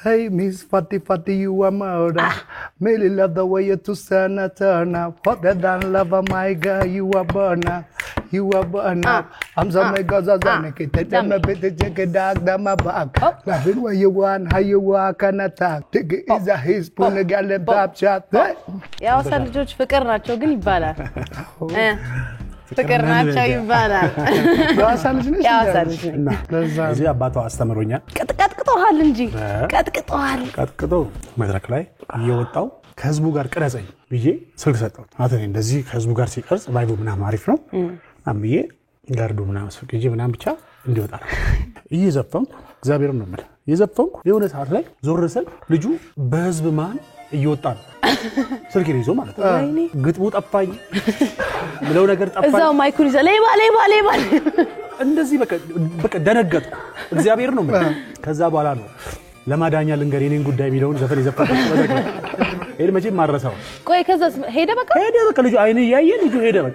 Hey Miss Fatty Fatty you a murder Really love the way you to turn up Hotter than lava my girl you a burner You a burner I'm so my girls are make it Take them a bit to check it dog down my back Love it what you want how you walk and attack Take it is a his spoon a girl and top shot ያው ልጆች ፍቅር ናቸው ግን ይባላል ፍቅር ናቸው ይባላል ያሳልጅ ነኝ እዚህ አባቷ አስተምሮኛል ቀጥቅጦሃል እንጂ ቀጥቅጦ መድረክ ላይ እየወጣው ከህዝቡ ጋር ቀረጸኝ ብዬ ስልክ ሰጠው አተኔ እንደዚህ ከህዝቡ ጋር ሲቀርጽ ቫይቡ ምናምን አሪፍ ነው አምዬ ጋርዱ ምናምን ስልክጂ ምናምን ብቻ እንዲወጣ እየዘፈንኩ እግዚአብሔርን ነው ማለት እየዘፈንኩ የሆነ ሰዓት ላይ ዞር ስል ልጁ በህዝብ ማን እየወጣ ነው ስልክ ይዞ ማለት ነው ግጥሙ ጠፋኝ ምለው ነገር ጠፋኝ እዛው ማይኩን ይዘ ሌባ እንደዚህ በቃ ደነገጥኩ እግዚአብሔር ነው ማለት ከዛ በኋላ ነው ለማዳኛ ልንገር የኔን ጉዳይ ሚለውን ዘፈን ይዘፈን ይሄ መቼም ማረሳው ቆይ ከዛስ ሄደ በቃ ልጁ አይኔ ያየ ልጁ ሄደ በቃ